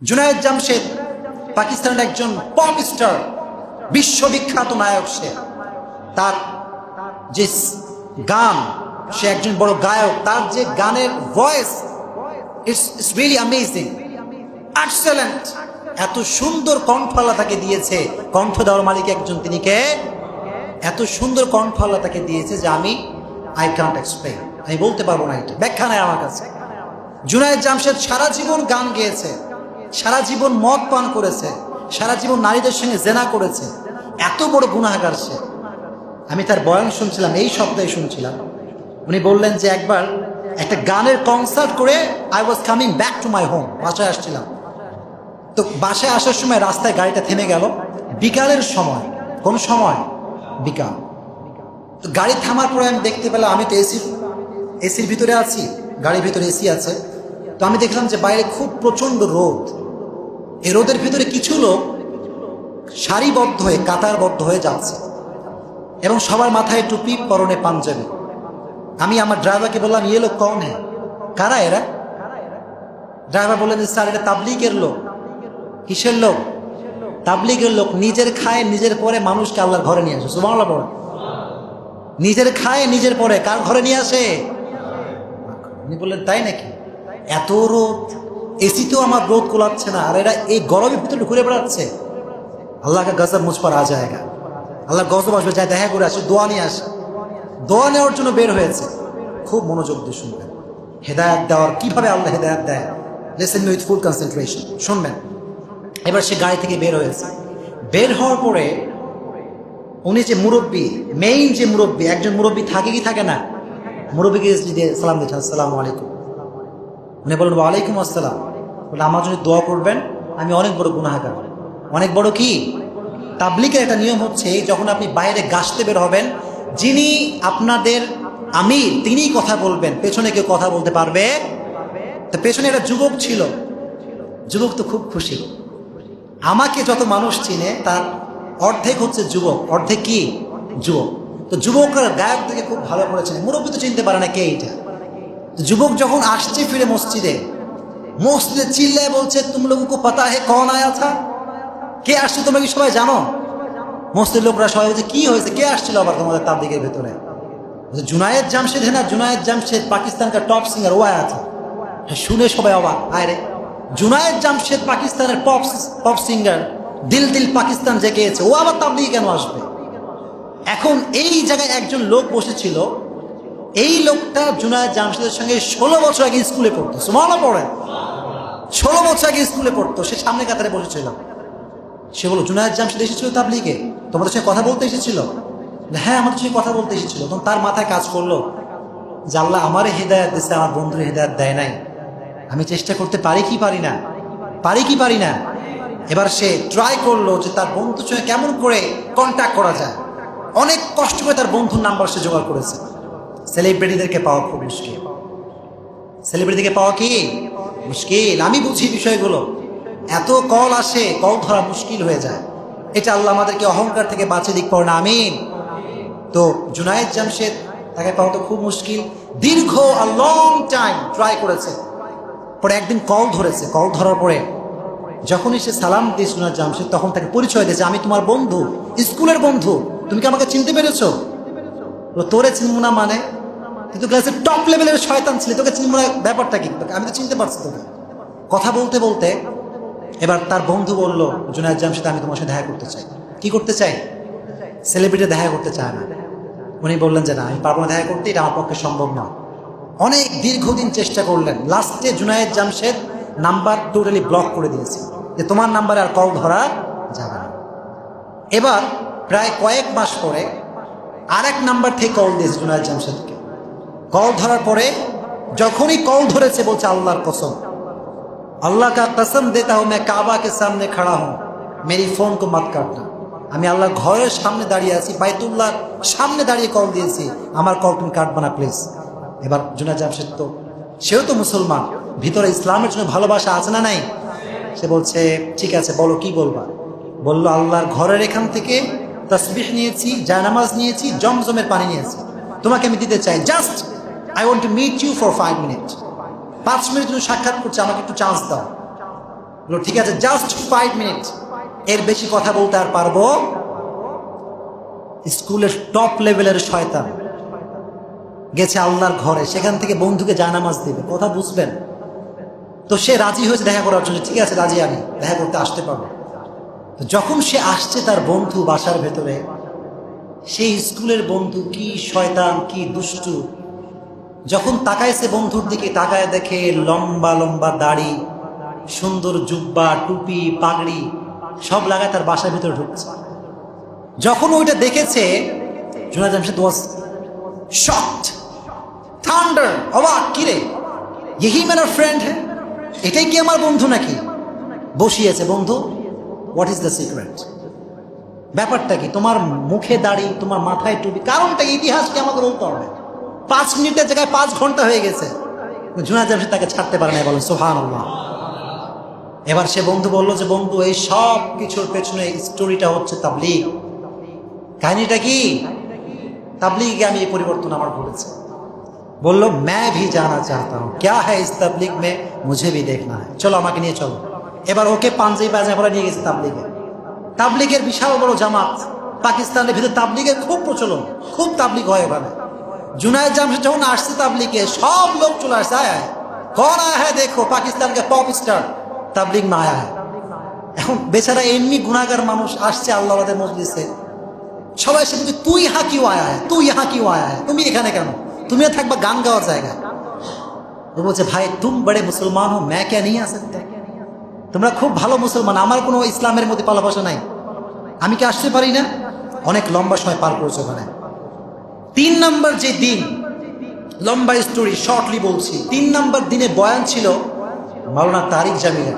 জুনায়েদ জামশেদ পাকিস্তানের একজন pop star, বিশ্ববিখ্যাত নায়ক। সে তার যে গান, সে একজন বড় গায়ক। তার যে গানের voice, it's really amazing, excellent. এত সুন্দর কণ্ঠ আল্লাহ তাকে দিয়েছে। কণ্ঠ দেওয়ার মালিক একজন, তিনি কে? এত সুন্দর কণ্ঠ আল্লাহ তাকে দিয়েছে যে আই কান্ট এক্সপ্লেইন, আমি বলতে পারবো না, এটা ব্যাখ্যা নাই আমার কাছে। জুনায়েদ জামশেদ সারা জীবন গান গেয়েছে, সারা জীবন মদ পান করেছে, সারা জীবন নারীদের সঙ্গে জেনা করেছে। এত বড় গুনাহগার সে। আমি তার বয়ান শুনছিলাম, এই সপ্তাহে শুনছিলাম। উনি বললেন যে একবার একটা গানের কনসার্ট করে I was coming back to my home, বাসায় আসছিলাম। তো বাসায় আসার সময় রাস্তায় গাড়িটা থেমে গেল, বিকালের সময়। কোন সময়? বিকাল। তো গাড়ি থামার পরে আমি দেখতে পেলাম, আমি তো এসির ভিতরে আছি, গাড়ির ভিতরে এসি আছে। তো আমি দেখলাম যে বাইরে খুব প্রচণ্ড রোদ। এই রোদের ভিতরে কিছু লোক সারিবদ্ধ হয়ে, কাতারবদ্ধ হয়ে যাচ্ছে এবং সবার মাথায় টুপি, পরনে পাঞ্জাবি। আমি আমার ড্রাইভারকে বললাম, ইয়ে লোক কন হ্যাঁ, কারা এরা? ড্রাইভার বললেন যে স্যার, এটা তাবলীগের লোক। কিসের লোক? তাবলীগের লোক। নিজের খায়, নিজের পরে মানুষকে আল্লাহর ঘরে নিয়ে আসে। সুবহানাল্লাহ পড়ে। নিজের খায়, নিজের পরে কার ঘরে নিয়ে আসে? উনি বললেন তাই নাকি? এত রোদ, এসি তো আমার রোদ কোলাচ্ছে না, আর এরা এই গরমের ভিতরে ঘুরে বেড়াচ্ছে। আল্লাহকে গজব মুঝ পর আ যায়গা, আল্লাহ গজব আসবে, যায় দেখা করে আসে, দোয়া নিয়ে আসে। দোয়া নেওয়ার জন্য বের হয়েছে। খুব মনোযোগ দিয়ে শুনবেন, হেদায়েত দেওয়ার কিভাবে আল্লাহ হেদায়েত দেয়। Listen me with full concentration, শুনবেন। এবার সে গাড়ি থেকে বের হয়েছে। বের হওয়ার পরে উনি যে মুরব্বী, মেইন যে মুরব্বী, একজন মুরব্বী থাকে কি থাকে না? মুরব্বীকে দিয়ে সালাম দিচ্ছেন, আসসালামু আলাইকুম। উনি বললেন ওয়ালাইকুম আসসালাম। বলে আমার জন্য দোয়া করবেন, আমি অনেক বড় গুনাহগার। অনেক বড় কি? তাবলীগের একটা নিয়ম হচ্ছে, যখন আপনি বাইরে গাছতে বের হবেন, যিনি আপনাদের আমির তিনিই কথা বলবেন, পেছনে কেউ কথা বলতে পারবে? তো পেছনে একটা যুবক ছিল। যুবক তো খুব খুশি। আমাকে যত মানুষ চিনে তার অর্ধেক হচ্ছে যুবক, অর্ধেক কি? যুবক। তো যুবকরা গায়ক থেকে খুব ভালো করেছেন, মুরব্বী তো চিনতে পারে না কে এইটা। যুবক যখন আসছে ফিরে মসজিদে চিল্লায় বলছে, তুমি লোগোं পাতা হে কন আয়া থা? কে আসছে তোমরা কি সবাই জানো? মসজিদের লোকরা সবাই বলছে, কি হয়েছে, কে আসছিল আবার তোমাদের তাবলীগের ভেতরে? জুনায়েদ জামশেদ है ना, जुनायद जमशेद पाकिस्तान का टॉप सिंगर, वो आया था। শুনে সবাই অবাক। আয় রে, জুনায়েদ জামশেদ পাকিস্তানের পপ সিঙ্গার, দিল দিল পাকিস্তান যে গেয়েছে, ও আবার তাবলীগে কেন আসবে? এখন এই জায়গায় একজন লোক বসেছিল, এই লোকটা জুনায়েদ জামশেদের সঙ্গে 16 বছর আগে স্কুলে পড়তো। সুবহানাল্লাহ পড়ে। 16 বছর আগে স্কুলে পড়তো। সে সামনে কাতারে বসেছিল। সে বলল, জুনায়েদ জামশেদ এসেছিল তাবলীগে, তোমাদের সঙ্গে কথা বলতে এসেছিল? হ্যাঁ, আমাদের সঙ্গে কথা বলতে এসেছিল। তখন তার মাথায় কাজ করলো যে আল্লাহ আমারে হেদায়েত দিচ্ছে, আমার বন্ধুর হেদায়েত দেয় নাই। আমি চেষ্টা করতে পারি কি পারি না? পারি কি পারি না? এবার সে ট্রাই করলো যে তার বন্ধুর সঙ্গে কেমন করে কন্ট্যাক্ট করা যায়। অনেক কষ্ট করে তার বন্ধুর নাম্বার সে জোগাড় করেছে। সেলিব্রিটিদেরকে পাওয়া খুব মুশকিল। সেলিব্রিটিকে পাওয়া কি মুশকিল। আমি বুঝি বিষয়গুলো। এত কল আসে, কল ধরা মুশকিল হয়ে যায়। এটা আল্লাহ আমাদেরকে অহংকার থেকে বাঁচিয়ে দিক পড়ে না, আমিন। তো জুনায়েদ জামশেদ, তাকে পাওয়া তো খুব মুশকিল। দীর্ঘ লং টাইম ট্রাই করেছে। পরে একদিন কল ধরেছে। কল ধরার পরে যখনই সে সালাম দিয়েছে জুনায়েদ জামশেদ, তখন তাকে পরিচয় দিয়েছে, আমি তোমার বন্ধু, স্কুলের বন্ধু, তুমি কি আমাকে চিনতে পেরেছো? তোরে চিনবো না মানে? তুই তো ক্লাসের টপ লেভেলের শয়তান ছিলি, তোকে চিনবো না ব্যাপারটা কি? আমি তো চিনতে পারছি তোকে। কথা বলতে বলতে এবার তার বন্ধু বলল, জুনায়েদ জামশেদ, আমি তোমার সাথে দেখা করতে চাই। কি করতে চাই? সেলিব্রিটি দেখা করতে চায় না। উনি বললেন যে না, আমি পারবো না দেখা করতে, এটা আমার পক্ষে সম্ভব না। অনেক দীর্ঘদিন চেষ্টা করলেন। লাস্টে Junaid Jamshed number totally block করে দিয়েছে, যে তোমার নাম্বারে আর কল ধরা যাবে না। এবার প্রায় কয়েক মাস পরে আরেক নাম্বার থেকে কল দিয়েছে জুনায়েদ জামশেদকে। কল ধরার পরে যখনই কল ধরেছে বলছে, আল্লাহর কসম, अल्लाह का कसम देता हूं, मैं काबा के सामने खड़ा हूं, मेरी फोन को मत काटना। আমি আল্লাহর ঘরের সামনে দাঁড়িয়ে আছি, বাইতুল্লাহর সামনে দাঁড়িয়ে কল দিয়েছি, আমার কল তুমি কাটবা না প্লিজ। এবার জুনায়েদ জামশেদ তো, সেও তো মুসলমান, ভিতরে ইসলামের জন্য ভালোবাসা আছে না নাই? সে বলছে, ঠিক আছে বলো, কি বলবা? বললো, আল্লাহর ঘরের এখান থেকে তাসবিহ নিয়েছি, জায়নামাজ নিয়েছি, জমজমের পানি নিয়েছি, তোমাকে আমি দিতে চাই। Just I want to meet you for 5 minute. 5 minute জন্য সাক্ষাৎ করছে, আমাকে একটু চান্স দাও। বলল ঠিক আছে, জাস্ট 5 মিনিট, এর বেশি কথা বলতে আর পারবো? স্কুলের টপ লেভেলের শয়তান গেছে আল্লাহর ঘরে, সেখান থেকে বন্ধুকে জায়নামাজ দিবে, কথা বুঝবেন? তো সে রাজি হয়েছে দেখা করার জন্য, ঠিক আছে রাজি, আমি দেখা করতে আসতে পারবো। তো যখন সে আসছে তার বন্ধু বাসার ভেতরে, সেই স্কুলের বন্ধু কি শয়তান, কি দুষ্টু, যখন তাকাইছে বন্ধুর দিকে, তাকায় দেখে লম্বা লম্বা দাড়ি, সুন্দর জুব্বা, টুপি, পাগড়ি সব লাগায় তার বাসার ভিতরে ঢুকছে। যখন ওইটা দেখেছে, Junaid Jamshed was shocked, thunder, অবাক, কিরে यही मेरा फ्रेंड है, এটাই কি আমার বন্ধু নাকি? বসিয়েছে, বন্ধু হোয়াট ইজ দ্য সিক্রেট, ব্যাপারটা কি? তোমার মুখে দাড়ি, তোমার মাথায় টুপি, কারণটা ইতিহাস কি আমাকে বলতে হবে? 5 মিনিটের জায়গায় 5 ঘন্টা হয়ে গেছে। জুনায়েদ জামশেদ তাকে ছাড়তে পারে না, বলেন সুবহানাল্লাহ। এবার সে বন্ধু বলল যে বন্ধু, এই সব কিছুর পেছনে স্টোরিটা হচ্ছে তাবলীগ। কাহিনীটা কি? তাবলীগে আমি এই পরিবর্তন আমার ঘটেছে। বলল मैं भी जाना चाहता हूँ, क्या है इस तबलीग में, मुझे भी देखना है, চলো আমাকে নিয়ে চলো। এবার ওকে পাঞ্জাবি পায়জামা পরে নিয়ে গেছে তাবলীগে। তাবলীগের বিশাল বড় জামাত, পাকিস্তানের ভিতরে তাবলীগের খুব প্রচলন, খুব তাবলীগ হয় ওখানে। জুনায়েদ জামশেদ যখন আসছে তাবলীগে, সব লোক চলে আসছে, আয় আয় कौन आया है देखो, पाकिस्तान के पॉप स्टार তাবলীগ में आया है। এখন বেচারা এমনি গুনাহগার মানুষ আসছে আল্লাহওয়াদের মজলিসে, সবাই এসে বলছে তুই ইহা কিউ আয়া है, তুই ইহা কিউ আয়া है, তুমি এখানে কেন, তুমিও থাকবা গান গাওয়ার জায়গায়। ও বলছে ভাই তুম বড়ে মুসলমান হো, मैं क्या नहीं आ सकता, তোমরা খুব ভালো মুসলমান, আমার কোনো ইসলামের মধ্যে পালাপাশা নাই, আমি কি আসতে পারি না? অনেক লম্বা সময় পার করেছে ওখানে। 3 নম্বর যে দিন, লম্বা স্টোরি শর্টলি বলছি, 3 নম্বর দিনে বয়ান ছিল মাওলানা তারিক জামিলের।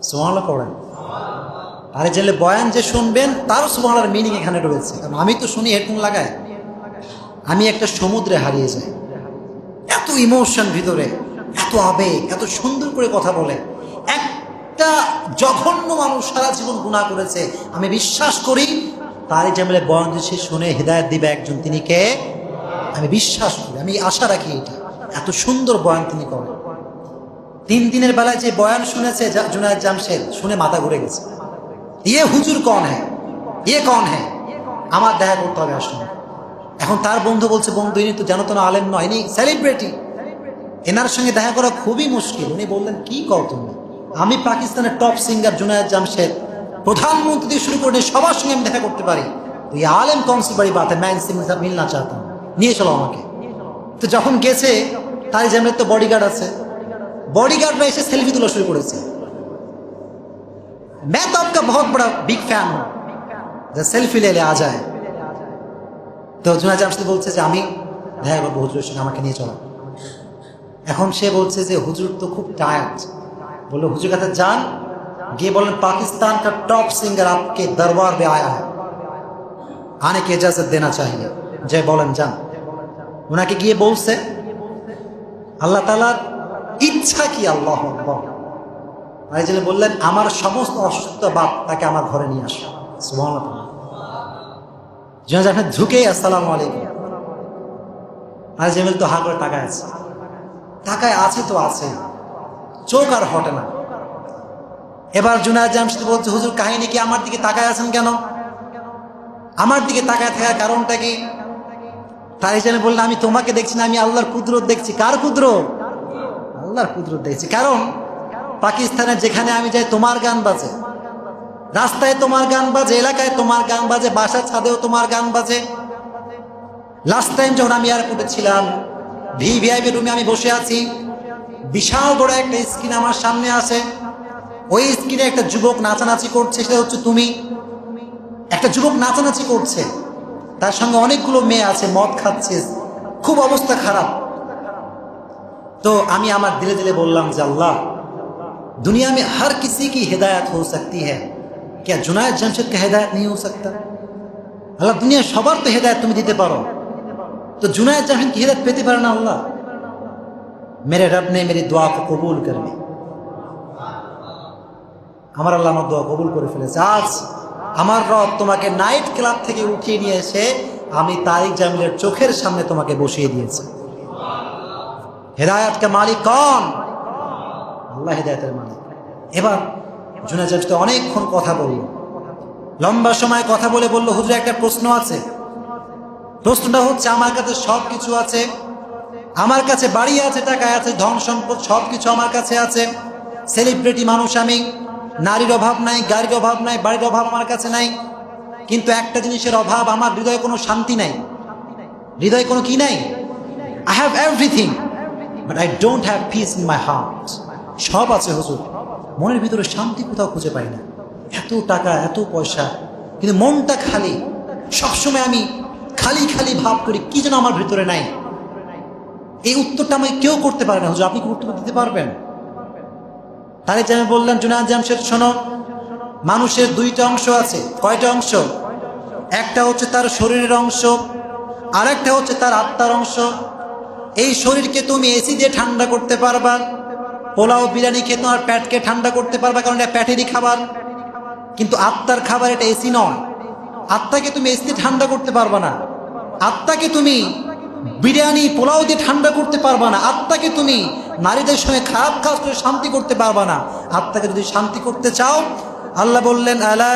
সুবহানাল্লাহ পড়েন। তারিক জামিলের বয়ান যে শুনবেন তার সুবহানাল্লাহর মিনিং এখানে রয়েছে। কারণ আমি তো শুনি হেডফোন লাগায়, আমি একটা সমুদ্রে হারিয়ে যাই, এত ইমোশন ভিতরে, এত আবেগ, এত সুন্দর করে কথা বলে। একটা জঘন্য মানুষ সারা জীবন গুনাহ করেছে, আমি বিশ্বাস করি তারিক জামিলের বয়ান যে শুনে হিদায়াত দিবে একজন, তিনি কে? আমি বিশ্বাস করি, আমি আশা রাখি এটা, এত সুন্দর বয়ান তিনি করেন। 3 দিনের বেলায় যে বয়ান শুনেছে জুনায়েদ জামশেদ, শুনে মাথা ঘুরে গেছে। ইয়ে হুজুর কন হ্যাঁ, ইয়ে কন হ্যাঁ, আমার দেখা করতে হবে আসুন। এখন তার বন্ধু বলছে বন্ধু ইনি তো জানো তো না, আলেম নয়, ইনি সেলিব্রিটি, এনার সঙ্গে দেখা করা খুবই মুশকিল। উনি বললেন কি কও তুমি, আমি পাকিস্তানের টপ সিঙ্গার জুনায়েদ জামশেদ, প্রধানমন্ত্রী থেকে শুরু করে সবার সঙ্গে আমি দেখা করতে পারি, তো এই আলেম কौन सी बड़ी बात है, मैं इनसे मिलना चाहता हूं, নিয়ে চলো আমাকে। তো যখন গেছে, তারিক জামিলের তো বডিগার্ড আছে, বডিগার্ডরা এসে সেলফি তোলা শুরু করেছে। मैं तो आपका बहुत बड़ा बिग फैन हूं, जो सेल्फी ले ले आ जाए। তো জুনায়েদ জামশেদ বলছে যে আমি দেখা করবো হুজুরের সঙ্গে, আমাকে নিয়ে চলো। এখন সে বলছে যে হুজুর তো খুব টায়ার্ড, বললো হুজুর কাছে যান, গিয়ে বলেন पाकिस्तान का टॉप सिंगर आपके दरबार में आया है, आने की इजाजत देना चाहिए, যে বলেন যান। ওনাকে গিয়ে বলছে, আল্লাহ তাআলার ইচ্ছা কি, আল্লাহু আকবার। তাই জন্য বললেন আমার সমস্ত অসুস্থ বাপ তাকে আমার ঘরে নিয়ে আসো, সুবহানাল্লাহ। জুনায়েদ জামশেদ ঝুঁকে আসসালামু আলাইকুম। তারিক জামিল তো হা করে তাকায় আছে, তাকায় আছে তো আছে, চোখ আর হটে না। এবার জুনায়েদ জামশেদ বলছে হুজুর কাহিনী কি, আমার দিকে তাকায় আছেন কেন, আমার দিকে তাকায় থাকার কারণটা কি? তারিক জামিল বললেন আমি তোমাকে দেখছি না, আমি আল্লাহর কুদরত দেখছি। কার কুদরত? আল্লাহর কুদরত দেখছি। কারণ পাকিস্তানের যেখানে আমি যাই তোমার গান বাজে, রাস্তায় তোমার গান বাজে, এলাকায় তোমার গান বাজে, বাসার ছাদেও তোমার গান বাজে। লাস্ট টাইম যখন আমি এয়ারপোর্টে ছিলাম, ভিভিআইপি রুমে আমি বসে আছি, বিশাল বড় একটা স্ক্রিন আমার সামনে আছে, ওই স্ক্রিনে একটা যুবক নাচানাচি করছে, সেটা হচ্ছে তুমি। একটা যুবক নাচানাচি করছে, তার সঙ্গে অনেকগুলো মেয়ে আছে, মদ খাচ্ছে, খুব অবস্থা খারাপ। তো আমি আমার দিলে দিলে বললাম যে আল্লাহ, दुनिया में हर किसी की हिदायत हो सकती है, क्या जुनायद जमशेद का हिदायत नहीं हो सकता? अल्लाह दुनिया सबार तो हिदायत तुम दीते पारो, तो जुनायद जमशेद की हिदायत पेते पारो ना अल्लाह। मेरे रब ने मेरी दुआ को कबूल कर ली, আমার আল্লাহ আমার দোয়া কবুল করে ফেলেছে। আজ আমার রব তোমাকে নাইট ক্লাব থেকে উঠিয়ে নিয়ে এসে আমি তারিক জামিলের চোখের সামনে তোমাকে বসিয়ে দিয়েছে। हिदायत का मालिक कौन? আল্লাহ হেদায়েতের মালিক। এবার জুনায়েদ জামশেদ অনেকক্ষণ কথা বলল, লম্বা সময় কথা বলে বলল, হুজুর একটা প্রশ্ন আছে। প্রশ্নটা হচ্ছে, আমার কাছে সব কিছু আছে, আমার কাছে বাড়ি আছে, টাকা আছে, ধন সম্পদ সব কিছু আমার কাছে আছে, সেলিব্রিটি মানুষ আমি, নারীর অভাব নাই, গাড়ির অভাব নাই, বাড়ির অভাব আমার কাছে নাই, কিন্তু একটা জিনিসের অভাব, আমার হৃদয়ে কোনো শান্তি নাই। হৃদয়ে কোনো কি নাই? I have everything but I don't have peace in my heart. সব আছে হুজুর, মনের ভিতরে শান্তি কোথাও খুঁজে পাই না। এত টাকা, এত পয়সা, কিন্তু মনটা খালি। সবসময় আমি খালি খালি ভাব করি, কি যেন আমার ভিতরে নাই। এই উত্তরটা আমাকে কেউ করতে পারে না। হুজুর, আপনি কি উত্তর দিতে পারবেন? তাহলে আমি বললাম, জুনায়েদ জামশেদ শোনো, মানুষের দুইটা অংশ আছে। কয়টা অংশ? একটা হচ্ছে তার শরীরের অংশ, আর একটা হচ্ছে তার আত্মার অংশ। এই শরীরকে তুমি এসি দিয়ে ঠান্ডা করতে পারবা, পোলাও বিরিয়ানি খেয়ে তোমার পেটকে ঠান্ডা করতে পারবা, কারণ এটা পেটেরই খাবার। কিন্তু আত্মার খাবার এটা এসি নয়। আত্মাকে তুমি এসি দিয়ে ঠান্ডা করতে পারবা না, আত্মাকে তুমি বিরিয়ানি পোলাও দিয়ে ঠান্ডা করতে পারবা না, আত্মাকে তুমি নারীদের সঙ্গে খারাপ কাজ করে শান্তি করতে পারবা না। আত্মাকে যদি শান্তি করতে চাও, আল্লাহ বললেন, আলা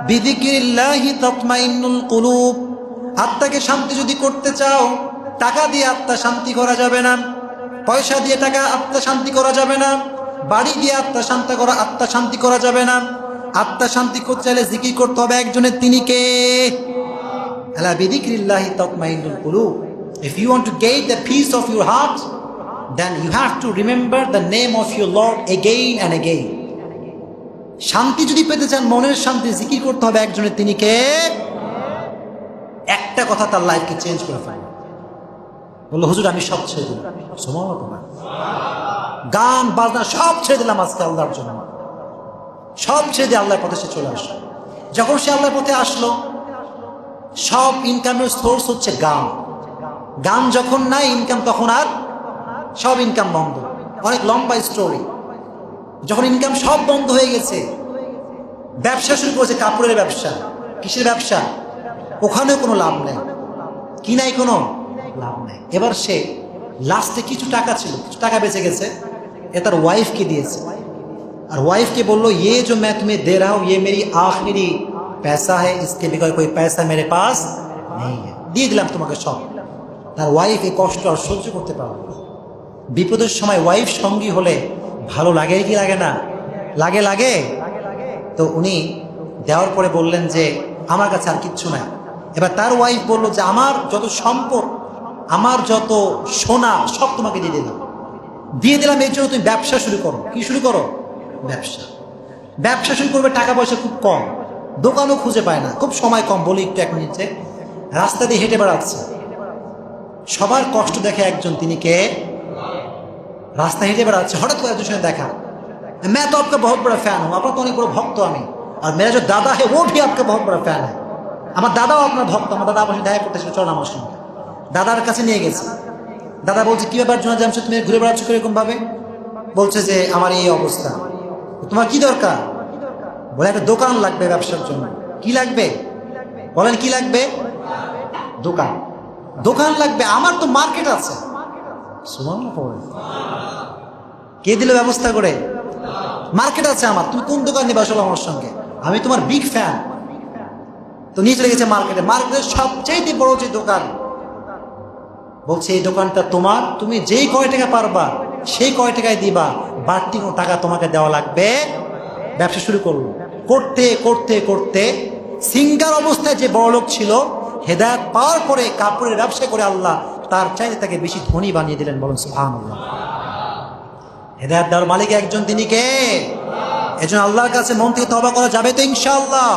বিযিকরিল্লাহি তাতমাইন্নুল কুলুব। আত্মাকে শান্তি যদি করতে চাও, টাকা দিয়ে আত্মা শান্তি করা যাবে না, পয়সা দিয়ে টাকা আত্মা শান্তি করা যাবে না, বাড়ি দিয়ে আত্মা শান্তি করা যাবে না। আত্মা শান্তি করতে চাইলে জিকির করতে হবে একজনের, তিনি কে? আলা বিযিকরিল্লাহি তাতমাইন্নুল কুলুব। If you want to gain the peace of your heart, then you have to remember the name of your Lord again and again. শান্তি যদি পেতে চান, মনের শান্তি, জিকির করতে হবে একজনের, তিনি কে? একটা কথা তার লাইফকে চেঞ্জ করে ফেলে। বললো, হুজুর আমি সব ছেড়ে দিলাম। সুবহানাল্লাহ, গান বাজনা সব ছেড়ে দিলাম আজকে আল্লাহর জন্য। সব ছেড়ে দিয়ে আল্লাহর পথে সে চলে আসলো। যখন সে আল্লাহর পথে আসলো, সব ইনকামের সোর্স হচ্ছে গান। গান যখন নাই ইনকাম, তখন আর সব ইনকাম বন্ধ। অনেক লম্বা স্টোরি। যখন ইনকাম সব বন্ধ হয়ে গেছে, ব্যবসা শুরু করেছে, কাপড়ের ব্যবসা। কিসের ব্যবসা? ওখানেও কোনো লাভ নেই। কি নাই? কোনো লাভ নেই। এবার সে লাস্টে কিছু টাকা ছিল, কিছু টাকা বেঁচে গেছে, এ তার ওয়াইফকে দিয়েছে। আর ওয়াইফকে বললো, ये जो मैं तुम्हें दे रहा हूँ ये मेरी आखिरी पैसा है, इसके बगैर कोई पैसा मेरे पास नहीं है। দিয়ে দিলাম তোমাকে সব। তার ওয়াইফ এই কষ্ট আর সহ্য করতে পারল না। বিপদের সময় ওয়াইফ সঙ্গী হলে ভালো লাগে কি লাগে না? লাগে, লাগে। তো উনি দেওয়ার পরে বললেন যে, আমার কাছে আর কিচ্ছু নাই। এবার তার ওয়াইফ বলল যে, আমার যত সম্পদ, আমার যত সোনা সব তোমাকে দিয়ে দিলাম। দিয়ে দিলাম এর জন্য তুমি ব্যবসা শুরু করো। কি শুরু করো? ব্যবসা। ব্যবসা শুরু করবে, টাকা পয়সা খুব কম, দোকানও খুঁজে পায় না, খুব সময় কম। বলি একটু এক মিনিটে, রাস্তা দিয়ে হেঁটে বেড়াচ্ছে, সবার কষ্ট দেখে একজন, তিনি কে? রাস্তা হেঁটে বেড়াচ্ছে, হঠাৎ করে একজনের সঙ্গে দেখা। मैं तो आपका बहुत बड़ा फैन हूँ, আপনার তো অনেক বড় ভক্ত আমি, আর मेरा जो दादा है वो भी आपका बहुत बड़ा फैन है। আমার দাদাও আপনার ভক্ত। আমার দাদা আপনার দেখা করতেছিল, চল আমার সঙ্গে। দাদার কাছে নিয়ে গেছে। দাদা বলছে, কি ব্যাপার জুনায়েদ জামশেদ, তুমি ঘুরে বেড়াচ্ছ কিরকম ভাবে? বলছে যে, আমার এই অবস্থা। তোমার কি দরকার? বলে, একটা দোকান লাগবে ব্যবসার জন্য। কি লাগবে? বলেন, কি লাগবে? দোকান। দোকান লাগবে? আমার তো মার্কেট আছে। কে দিল ব্যবস্থা করে? মার্কেট আছে আমার, তুমি কোন দোকান নিবে আসলে আমার সঙ্গে? আমি তোমার বিগ ফ্যান। তো নিয়ে চলে গেছে মার্কেটে। মার্কেটের সবচেয়ে বড় যে দোকান, বলছে এই দোকানটা তোমার, তুমি যেই কয় টাকা পারবা সেই কয় টাকায় দিবা, বাড়তি কোনো টাকা তোমাকে দেওয়া লাগবে। ব্যবসা শুরু করলো। করতে করতে করতে সিঙ্গার অবস্থায় যে বড়লোক ছিল, হেদায়েত পাওয়ার পরে কাপড়ের ব্যবসা করে আল্লাহ তার চাইতে তাকে বেশি ধনী বানিয়ে দিলেন। বলুন সুবহানাল্লাহ। হেদায়েত দেওয়ার মালিক একজন, তিনি কে? এজন্য আল্লাহর কাছে মন থেকে তওবা করা যাবে তো ইনশাআল্লাহ।